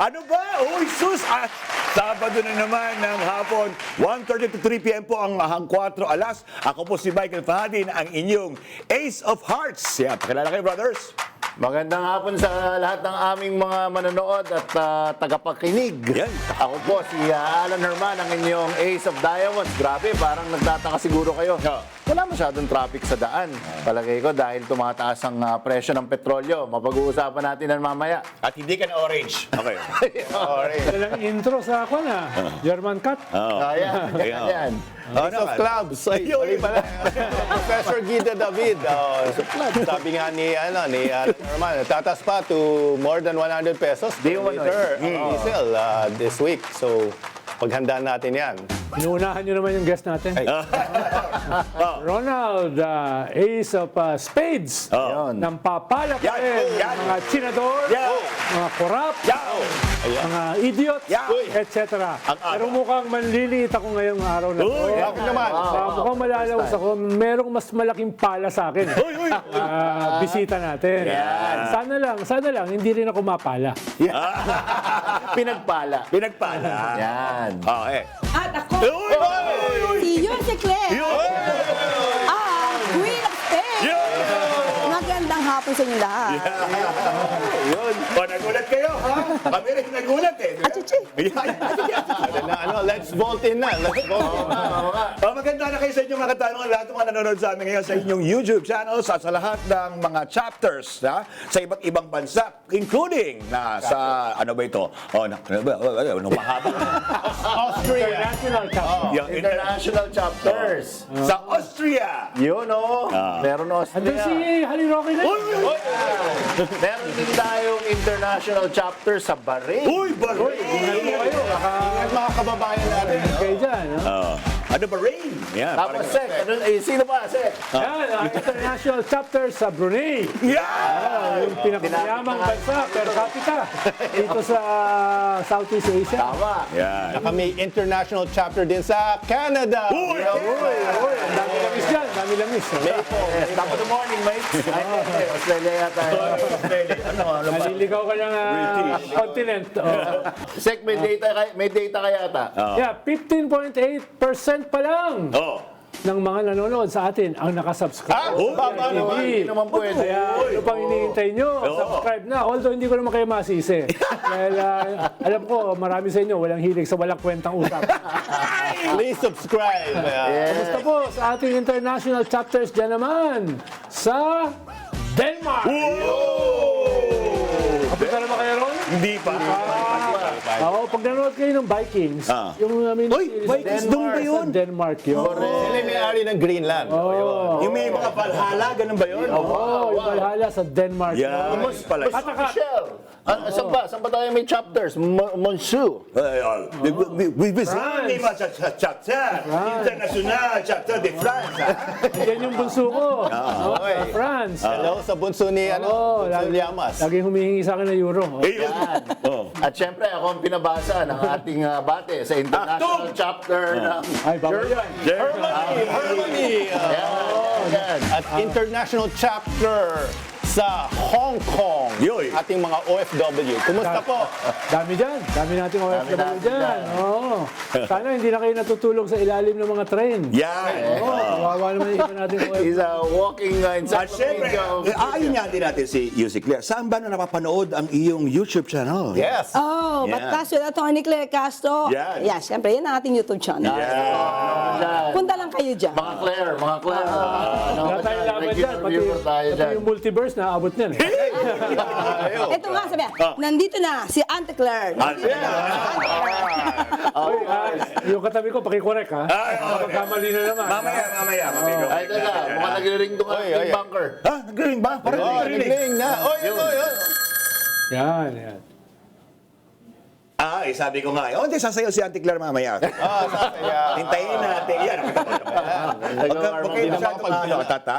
Ano ba? Uy, sus! Sabado na naman ng hapon, 1:30 to 3 p.m. po ang 4 alas. Ako po si Michael Fahadin, ang inyong Ace of Hearts. Yan, pakilala kayo, brothers. Magandang hapon sa lahat ng aming mga manonood at tagapakinig. Yan. Ako po si Alan Herman, ang inyong Ace of Diamonds. Grabe, parang nagtataka siguro kayo. Wala masyadong traffic sa daan. Palagay ko dahil tumataas ang presyo ng petrolyo. Mapag-uusapan natin yan mamaya. At hindi ka na orange. Okay. Alright. Walang intro sa ako na. German cut. Ayan, Ayan. yan. Ace of Clubs. Ay, mali pala. Professor Guido David. Sabi nga ni Norman, tatas pa to more than 100 pesos per liter ang diesel this week. So, paghandaan natin yan. Inuunahan nyo naman yung guest natin. Ronald, Ace of Spades. Yun. Nang papala pa Yan, rin. yan. Mga chinador, Yan. mga korap, mga idiot, Yan. etc. Pero mukhang manliliit ako ngayong araw na to. Uy, bakit naman? Mukhang malalawas ako. Merong mas malaking pala sa akin. Bisita natin. Sana lang, hindi rin ako mapala. Pinagpala. Pinagpala. Yan. Okay. At ako, Uy! si Yossi Claire, Queen of Spain. Magandang hapon sa inyo lahat. Yun. O, nagulat kayo, ha? Kami rin nagulat, eh. Achichi. Let's vote in na. Let's vote in na. Maganda na kayo sa inyong mga katanungan. Lahat ng mga nanonood sa amin ngayon sa inyong YouTube channels at sa lahat ng mga chapters sa iba't ibang bansa, including sa, ano ba ito? Ano mahaba? Austria. International cup. Yung International chapters. sa Austria. Yun o. Meron Andun si Austria. Haliroque na. Meron din tayong international chapter sa Bahrain. Uy, Bahrain! Ingat mga kababayan natin. Kayo dyan. Ano ba, Rain? Yan, Tapos Sek, sino pa Sek? Yan, ang international chapter sa Brunei. Yeah! Yung pinakamayamang bansa per capita dito sa Southeast Asia. Tama. Yan. Kami international chapter din sa Canada. Uy! Uy, ang dami lamis dyan, dami lamis. Yes, top of the morning, mates. Ay, Australia yata. Ano ba? Naliligaw ka ng continent. Sek, may data kaya ata. Yeah, 15.8% pa lang Oh. ng mga nanonood sa atin ang nakasubscribe. Baba TV. naman. Hindi naman pwede. Kaya ano pang hinihintay nyo? Subscribe na. Although hindi ko naman kayo masisi. Dahil alam ko, marami sa inyo walang hilig sa walang kwentang usap. Please subscribe. Kamusta po sa ating international chapters dyan naman sa Denmark? Kapit na naman kayo ron? Hindi pa. Oo, pag nanonood kayo ng Vikings, yung Uy, Vikings, doon ba yun? Sa Denmark yun. Sila yung may-ari ng Greenland. Yung may mga Valhalla, ganun ba yun? Oo, yung Valhalla sa Denmark. Yan. Mas pala. At saka, Michelle, saan ba tayo may chapters? Monsieur. We visit chapter. International chapter de France. yan yung bunso ko. Sa France. Hello sa bunso ni Bunso Llamas. Laging humihingi sa akin ng euro. At syempre, ako ang pinabasa ng ating bate sa international chapter ng Ay, bawal yan. Germany. Yan. At international chapter sa Hong Kong. Yoy. Ating mga OFW. Kumusta po? Dami dyan. Dami nating OFW natin dyan. dyan. Oo. Sana hindi na kayo natutulog sa ilalim ng mga train. Yan. Oo, kawawa naman yung iba natin OFW. Is a walking At syempre, encyclopedia of aayon nga din natin si Yossi Claire. Saan ba na napapanood ang iyong YouTube channel? Yes. Oh, Yeah. Batas yun. Tony Claire Castro. Yan. Yeah, siyempre, yan ang ating YouTube channel. Yan. Punta lang kayo dyan. Mga Claire. Wala tayong laban dyan. Pati yung multiverse na abot niyan. Ito nga, sabi, nandito na si Auntie Claire. Yung katabi ko, pakikorek ha. Pagkamali na naman. Mamaya. Ay, teka. Mukhang nagre-ring doon ang ating bunker. Ha? Nag-ring ba? Parang Nagling na. Yan, yan. sabi ko nga. Hindi, sasayaw si Auntie Claire mamaya. Sasaya. Hintayin natin. Yan. Huwag kayo masyadong tata.